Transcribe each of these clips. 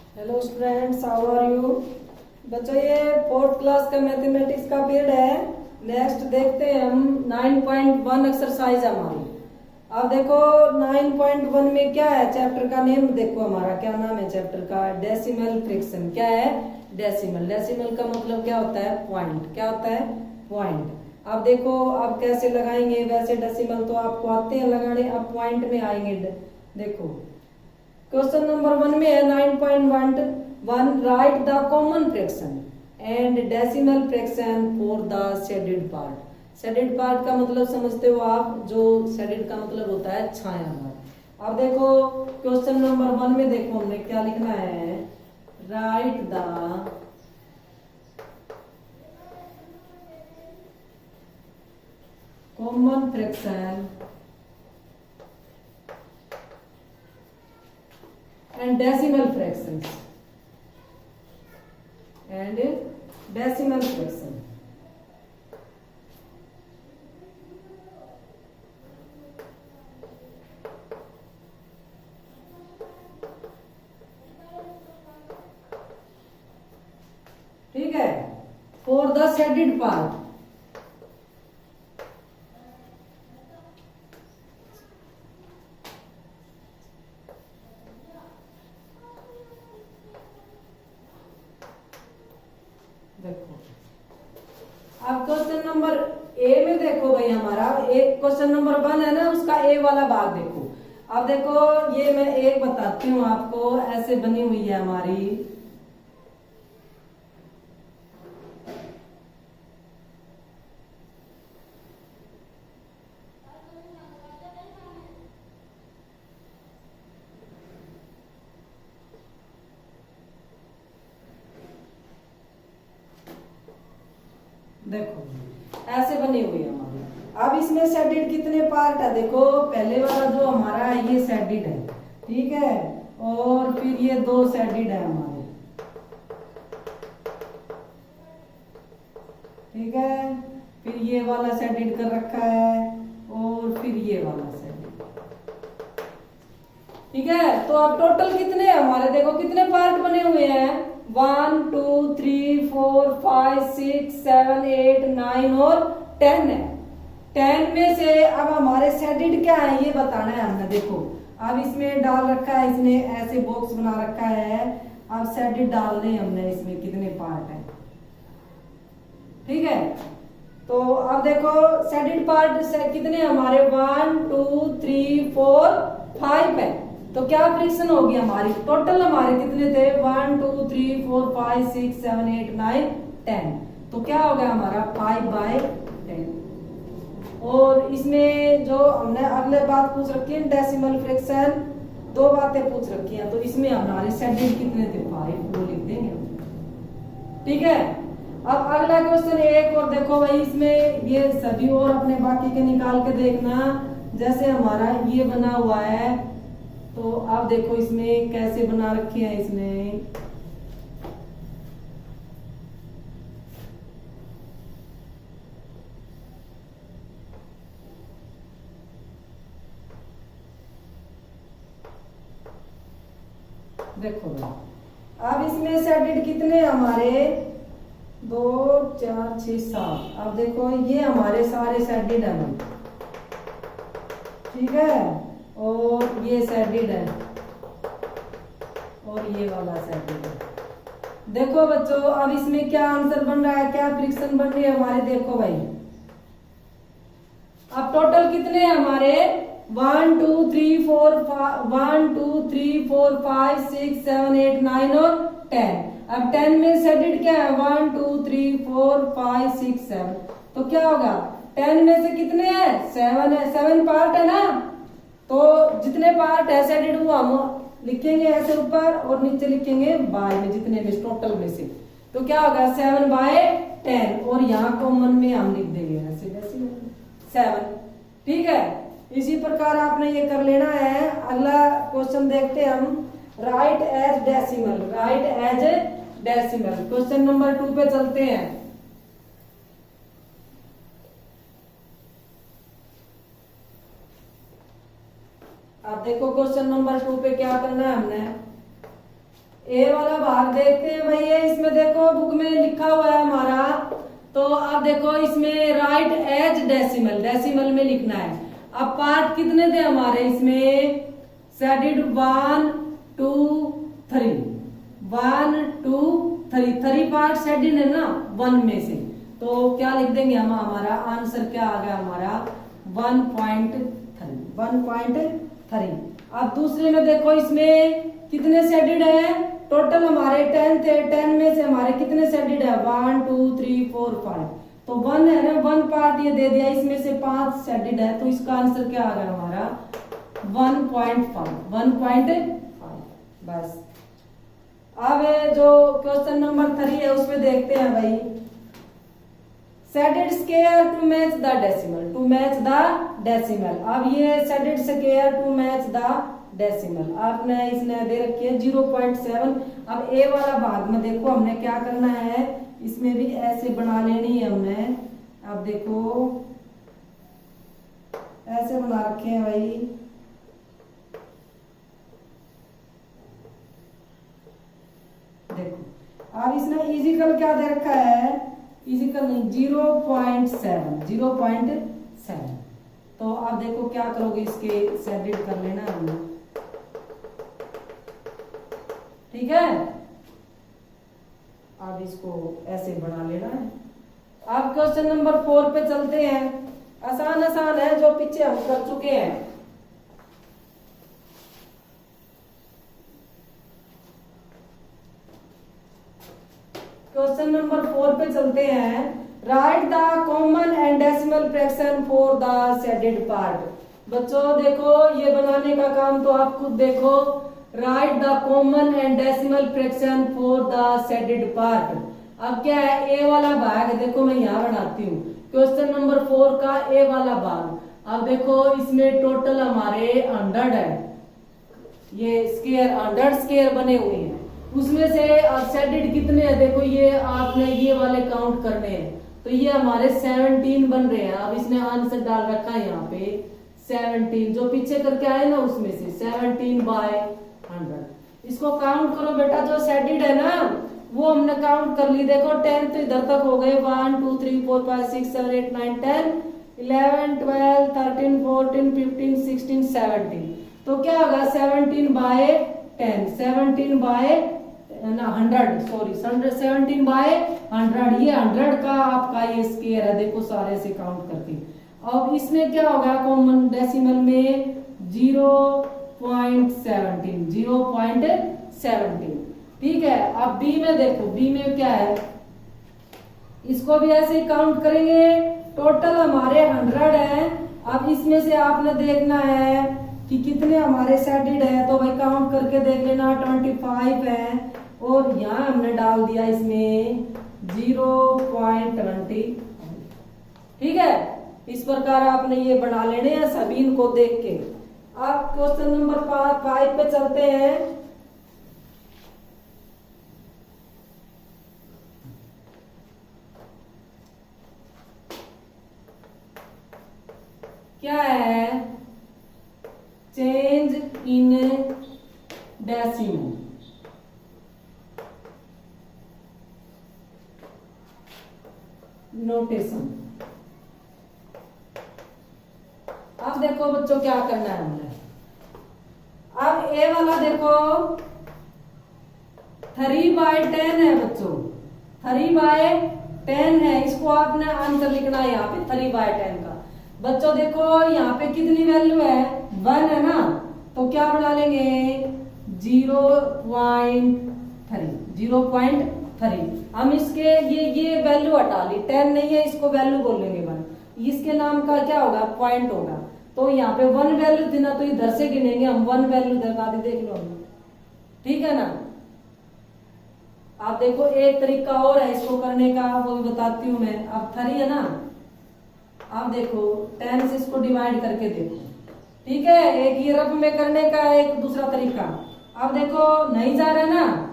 Hello students, how are you. बच्चों, ये fourth class का मैथमेटिक्स का पीरियड है। नेक्स्ट देखते हैं हम 9.1 एक्सरसाइज हमारी। अब देखो 9.1 में क्या है, चैप्टर का नेम देखो हमारा क्या नाम है चैप्टर का, डेसिमल फ्रैक्शन। क्या है? डेसिमल। डेसिमल का मतलब क्या होता है? पॉइंट। क्या होता है? पॉइंट। अब देखो अब कैसे लगाएंगे, वैसे डेसिमल तो आपको आते हैं लगाने, अब पॉइंट में आएंगे। देखो क्वेश्चन नंबर 1 में है 9.1 right the common fraction and decimal fraction for the shaded part. Shaded part का मतलब समझते हो आप, जो शेडेड का मतलब होता है छाया हुआ। अब देखो क्वेश्चन नंबर 1 में देखो हमने क्या लिखना है, right the common fraction and decimal fractions and decimal fraction। ठीक है, फॉर द शेडेड पार्ट। देखो अब क्वेश्चन नंबर ए में देखो भाई, हमारा एक क्वेश्चन नंबर 1 है ना, उसका ए वाला भाग देखो। अब देखो ये मैं एक बताती हूँ आपको, ऐसे बनी हुई है हमारी। देखो ऐसे बनी हुई है हमारी। अब इसमें शेडेड कितने पार्ट है, देखो पहले वाला जो हमारा है ये शेडेड है, ठीक है, और फिर ये 2 शेडेड है हमारे, ठीक है, फिर ये वाला शेडेड कर रखा है, और फिर ये वाला शेडेड। ठीक है, तो अब टोटल कितने हैं हमारे, देखो कितने पार्ट बने हुए हैं, 1 2 3 4 5 6 7 8 9 और 10 है। 10 में से अब हमारे शेडेड क्या है ये बताना है हमने। देखो अब इसमें डाल रखा है, इसने ऐसे बॉक्स बना रखा है, अब शेडेड डालने हमने इसमें कितने पार्ट है। ठीक है, तो अब देखो शेडेड पार्ट से कितने हमारे 1 2 3 4 5 है। तो क्या फ्रिक्शन होगी हमारी, टोटल हमारे कितने थे, 1 2 3 4 5 6 7 8 9 10। तो क्या हो गया हमारा 5/10। और इसमें जो हमने अगले बात पूछ रखी है डेसिमल फ्रैक्शन, 2 बातें पूछ रखी हैं, तो इसमें हमारे शेडेड कितने थे, 5, वो लिख देंगे। ठीक है, अब अगला क्वेश्चन एक और देखो भाई, इसमें ये सभी और अपने बाकी के निकाल के देखना। जैसे हमारा ये बना हुआ है, तो आप देखो इसमें कैसे बना रखे हैं इसमें। देखो भाई अब इसमें शेडेड कितने हमारे, 2 4 6 7। अब देखो ये हमारे सारे शेडेड है भाई, ठीक है, और ये शेडेड है, और ये वाला शेडेड है। देखो बच्चों अब इसमें क्या आंसर बन रहा है, क्या फ्रिक्शन बन रही है हमारे, देखो भाई अब टोटल कितने हैं हमारे, 1 2 3 4 1 2 3 4 5 6 7 8 9 और 10। अब 10 में शेडेड क्या है, 1 2 3 4 5 6 7। तो क्या होगा 10 में से कितने हैं, 7 है, 7 पार्ट है ना। तो जितने पार्ट है शेडेड वो हम लिखेंगे ऐसे ऊपर, और नीचे लिखेंगे बाय में, जितने में टोटल में से। तो क्या होगा 7/10, और यहाँ कॉमन में हम लिख देंगे ऐसे वैसे 7। ठीक है, इसी प्रकार आपने ये कर लेना है। अगला क्वेश्चन देखते हैं हम, write as decimal. Write as decimal, question number 2 पे चलते हैं। अब देखो क्वेश्चन नंबर 2 पे क्या करना है हमने, ए वाला भाग देखते हैं भैया। इसमें देखो बुक में लिखा हुआ है हमारा, तो अब देखो इसमें राइट एज डेसिमल, डेसिमल में लिखना है। अब पार्ट कितने थे हमारे इसमें, शेडेड 1 2 3, 1 2 3, 3 पार्ट शेडेड है ना 1 में से, तो क्या लिख देंगे हम, हमारा आंसर क्या आ गया हमारा 1.3, 1.3। अब दूसरे में देखो इसमें कितने शेडेड है, टोटल हमारे 10 थे, 10 में से हमारे कितने शेडेड है 1 2 3 4 5, तो 1 है ना, 1 पार्ट ये दे दिया, इसमें से 5 शेडेड है, तो इसका आंसर क्या आ गया हमारा 1.5, 1.5। बस अब जो क्वेश्चन नंबर 3 है उसमें देखते हैं भाई, shaded square to match the decimal, to match the decimal. अब ये shaded square to match the decimal आपने इसने दे रखी है 0.7। अब ए वाला भाग में देखो हमने क्या करना है, इसमें भी ऐसे बना लेनी है हमने। अब देखो ऐसे बना रखे हैं भाई, देखो अब इसने इजिकल क्या दे रखा है, इजिकल नहीं 0.7, 0.7। तो अब देखो क्या करोगे, इसके शेडेड कर लेना हमने, ठीक है। अब इसको ऐसे बना लेना है। अब क्वेश्चन नंबर 4 पे चलते हैं, आसान आसान है जो पीछे हम कर चुके हैं। क्वेश्चन नंबर 4 पे चलते हैं, right the common and decimal fraction for the shaded part. बच्चों देखो ये बनाने का काम तो आप खुद देखो, right the common and decimal fraction for the shaded part. अब क्या है, ए वाला भाग देखो मैं यहाँ बनाती हूँ, क्वेश्चन नंबर 4 का ए वाला भाग। अब देखो इसमें टोटल हमारे 100 है, ये स्क्वायर 100 स्क्वायर बने हुए हैं, उसमें से शेडेड कितने हैं, देखो ये आपने ये वाले काउंट करने हैं, तो ये हमारे 17 बन रहे हैं। अब इसने आंसर डाल रखा है यहाँ पे 17, जो पीछे करके आए ना उसमें से 17/100। इसको काउंट करो बेटा, जो शेडेड है ना वो हमने काउंट कर ली। देखो 10 तो इधर तक हो गए, 1 2 3 4 5 6 7 8 9 10 11 12 13 14 15 16 17, तो क्या होगा 17/10, 17/100, सॉरी 17/100, ये 100 का आपका ये स्क्वायर है, देखो सारे से काउंट करके। अब इसमें क्या होगा, कॉमन डेसिमल में 0.17, 0.17, ठीक है। अब बी में देखो, बी में क्या है, इसको भी ऐसे ही काउंट करेंगे, टोटल हमारे 100 है। अब इसमें से आपने देखना है कि कितने हमारे शेडेड है, तो भाई काउंट करके देख लेना, 25 है, और यहाँ हमने डाल दिया इसमें 0.20, ठीक है। इस प्रकार आपने ये बना लेने हैं सभी इनको देख के। अब क्वेश्चन नंबर 5 पे चलते हैं। क्या है, चेंज इन डेसिमल। नोटेशन। अब देखो बच्चों क्या करना है हमने, अब ए वाला देखो 3/10 है बच्चों, 3/10 है, इसको आपने आंसर लिखना है यहाँ पे 3/10 का। बच्चों देखो यहाँ पे कितनी वैल्यू है, 1 है ना, तो क्या बना लेंगे 0.3, 0.3। हम इसके ये वैल्यू हटा ली, 10 नहीं है, इसको वैल्यू बोल लेंगे 1, इसके नाम का क्या होगा, पॉइंट होगा। तो यहाँ पे 1 वैल्यू थी ना, तो इधर से गिनेंगे हम, 1 वैल्यू लगा दी, देख लो, ठीक है ना। आप देखो एक तरीका और है इसको करने का, वो भी बताती हूँ मैं। अब 3 है ना, आप देखो 10 से इसको डिवाइड करके देखो, ठीक है। एक ये रफ में करने का एक दूसरा तरीका। अब देखो नहीं जा रहा ना,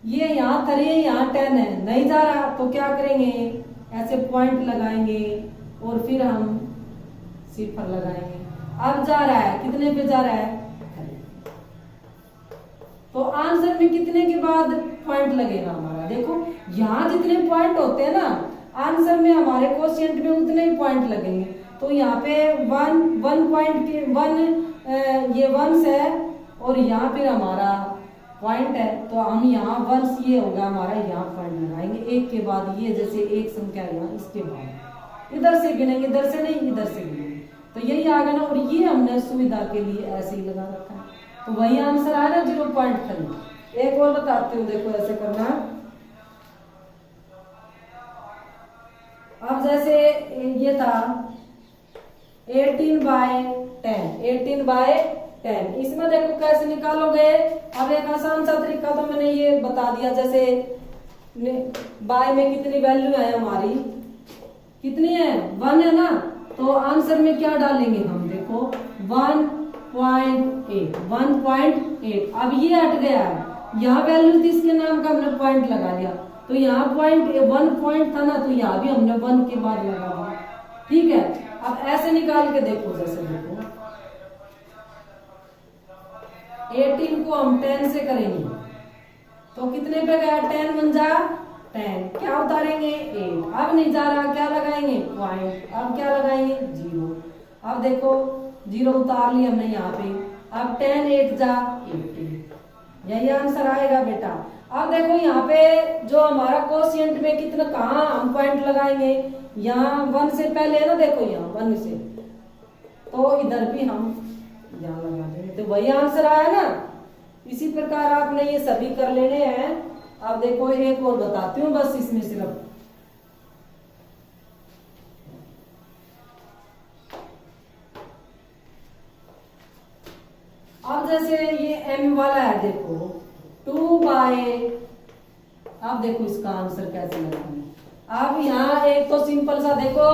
ये यहाँ 3 है, यहाँ 10 है, नहीं जा रहा, तो क्या करेंगे, ऐसे पॉइंट लगाएंगे और फिर हम सिफर लगाएंगे। अब जा रहा है, कितने पे जा रहा है, तो आंसर में कितने के बाद पॉइंट लगेगा हमारा? देखो यहाँ जितने पॉइंट होते हैं ना आंसर में हमारे क्वोशिएंट में उतने ही पॉइंट लगेंगे। तो यहाँ पे वन पॉइंट के ये वंस है और यहाँ फिर हमारा पॉइंट है, तो हम यहाँ वंस ये होगा हमारा, यहाँ पॉइंट लगाएंगे एक के बाद ये, जैसे एक संख्या है यहाँ इसके बाद इधर से गिनेंगे, इधर से नहीं इधर से गिनेंगे, तो यही आ गया ना। और ये हमने सुविधा के लिए ऐसे ही लगा रखा है, तो वही आंसर आया ना 0.3। एक और बताती हूँ, देखो ऐसे करना। अब जैसे ये था 18/10, इसमें देखो कैसे निकालोगे। अब एक आसान सा तरीका तो मैंने ये बता दिया, जैसे बाय में कितनी वैल्यू है हमारी, कितनी है 1 है ना, तो आंसर में क्या डालेंगे हम, देखो 1.8। अब ये हट गया है, यहाँ वैल्यू थी इसके नाम का हमने पॉइंट लगा लिया, तो यहाँ पॉइंट 1 पॉइंट था ना, तो यहाँ भी हमने 1 के बाद लगा दिया। ठीक है, अब ऐसे निकाल के देखो, जैसे देखो 18 को हम 10 से करेंगे तो कितने पे गया, 10 1 जा 10, क्या उतारेंगे 8। अब नहीं जा रहा, क्या लगाएंगे पॉइंट, अब क्या लगाएंगे 0। अब देखो 0 उतार लिया हमने यहाँ पे, अब 10 8 जा 18, यही आंसर आएगा बेटा। अब देखो यहाँ पे जो हमारा क्वोशिएंट में कितना, कहाँ हम पॉइंट लगाएंगे, यहाँ 1 से पहले है ना, देखो यहाँ 1 से, तो इधर भी हम यहाँ लगा देंगे, तो वही आंसर आया ना। इसी प्रकार आपने ये सभी कर लेने हैं। अब देखो एक और बताती हूँ बस इसमें सिर्फ, अब जैसे ये m वाला है, देखो 2/, अब देखो इसका आंसर कैसे लगाएंगे। अब यहाँ एक तो सिंपल सा देखो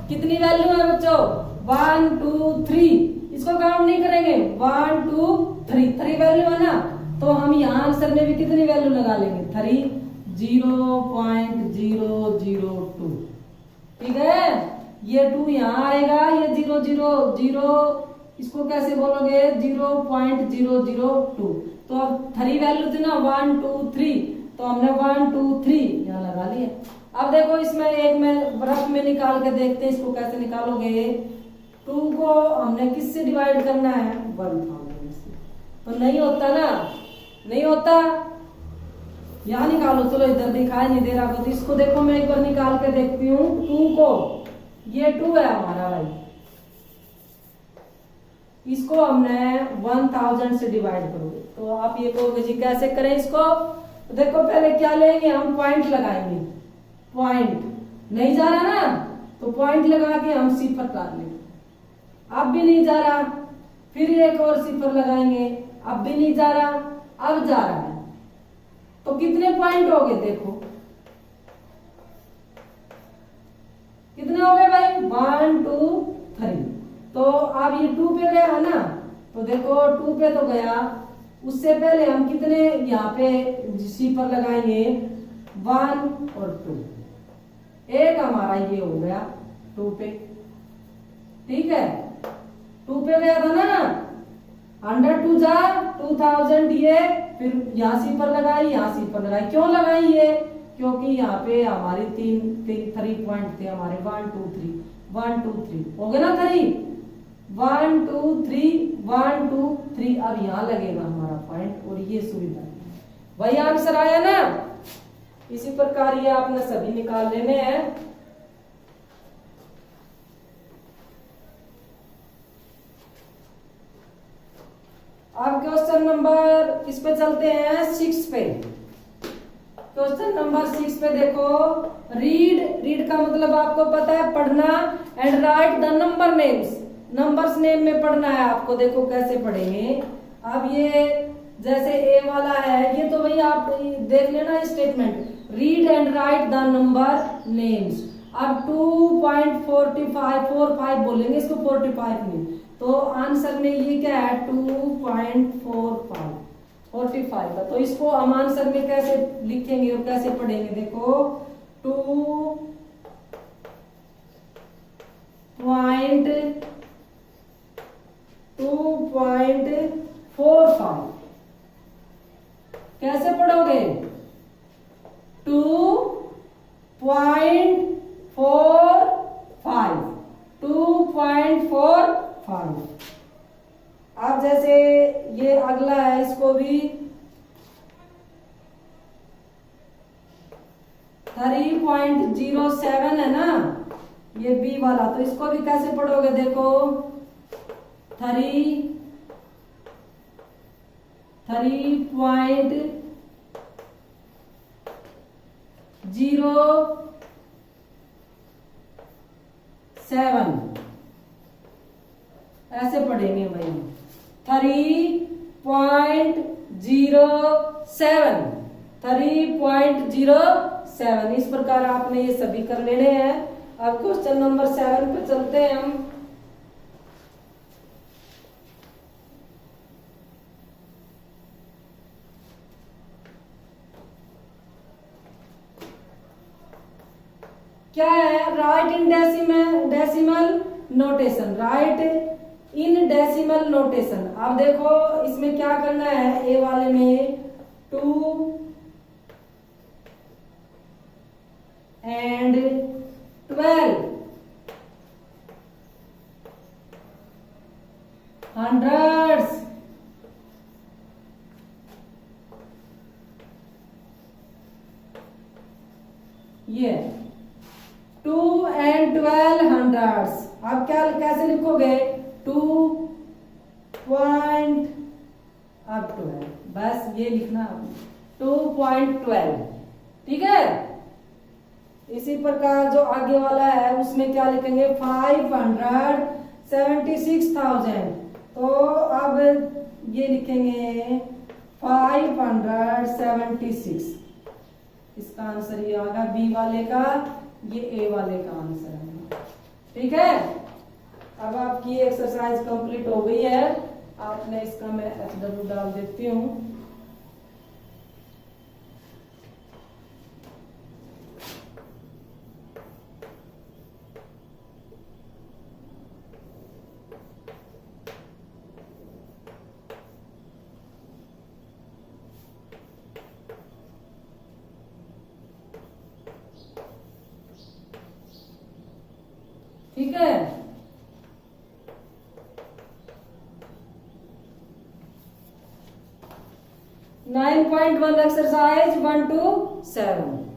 कितनी वैल्यू है बच्चों, 1 2 3, इसको काउंट नहीं करेंगे, 1 2 3 वैल्यू है ना, तो हम यहाँ आंसर में भी कितनी वैल्यू लगा लेंगे 3, 0.002। ठीक है, ये 2 यहाँ आएगा, ये 0 0 0, इसको कैसे बोलोगे 0.002। तो अब 3 वैल्यू थी ना 1 2 3, तो हमने 1 2 3 यहाँ लगा लिए। अब देखो इसमें एक में रफ में निकाल के देखते हैं इसको कैसे निकालोगे। 2 को हमने किससे डिवाइड करना है, 1000 से, तो नहीं होता ना, नहीं होता, यहाँ निकालो। चलो इधर दिखाई नहीं दे रहा, तो इसको देखो मैं एक बार निकाल के देखती हूँ। 2 को, ये 2 है हमारा भाई, इसको हमने 1000 से डिवाइड करोगे, तो आप ये कहोगे जी कैसे करें इसको। तो देखो पहले क्या लेंगे हम, पॉइंट लगाएंगे, पॉइंट नहीं जा रहा ना, तो पॉइंट लगा के हम सिफर डाल लेंगे, अब भी नहीं जा रहा, फिर एक और सिफर लगाएंगे, अब भी नहीं जा रहा, अब जा रहा है, तो कितने पॉइंट हो गए देखो, कितने हो गए भाई 1 2 3। तो अब ये 2 पे गया है ना, तो देखो 2 पे तो गया, उससे पहले हम कितने यहाँ पे सिफर लगाएंगे 1 और 2, एक हमारा ये हो गया 2 पे। ठीक है, 2 पे गया था ना, 100 2 जा 2000, ये फिर यहाँ सिफर लगाई, यहाँ सिफर लगाई, क्यों लगाई ये, क्योंकि यहाँ पे हमारे 3 पॉइंट थे हमारे, 1 2 3 1 2 3 हो गए ना 3, 1 2 3 1 2 3, अब यहाँ लगेगा हमारा पॉइंट, और ये सुविधा वही आंसर आया ना। इसी प्रकार ये आपने सभी निकाल लेने हैं। अब क्वेश्चन नंबर इस पे चलते हैं 6 पे। क्वेश्चन नंबर 6 पे देखो, रीड का मतलब आपको पता है पढ़ना, and right the number names, numbers name में पढ़ना है आपको। देखो कैसे पढ़ेंगे। अब ये जैसे ए वाला है, ये तो भाई आप देख लेना statement, read and right the number names. अब 2.45 बोलेंगे इसको, 45 नहीं, तो आंसर में ये क्या है 2.45 का, तो इसको हम आंसर में कैसे लिखेंगे और कैसे पढ़ेंगे। देखो 2.45 कैसे पढ़ोगे? 2.45 2.45। अब जैसे ये अगला है, इसको भी 3.07 है ना, ये बी वाला, तो इसको भी कैसे पढ़ोगे? देखो 3.07 ऐसे पढ़ेंगे भाई। 3.07 इस प्रकार आपने ये सभी कर लेने हैं। अब क्वेश्चन नंबर 7 पे चलते हैं हम। क्या है? Right in decimal notation. Right in decimal notation. अब देखो इसमें क्या करना है, ए वाले में 2 and 12 hundreds, ये 2 and 12 hundreds। अब क्या कैसे लिखोगे? 2.12, बस ये लिखना 2.12, ठीक है। इसी प्रकार जो आगे वाला है उसमें क्या लिखेंगे? 576,000। तो अब ये लिखेंगे 576। इसका आंसर ये आएगा बी वाले का, ये ए वाले का आंसर है, ठीक है। अब आपकी एक्सरसाइज कंप्लीट हो गई है। आपने इसका मैं HW डाल देती हूँ। ठीक है। 9.1 एक्सरसाइज 1 to 7।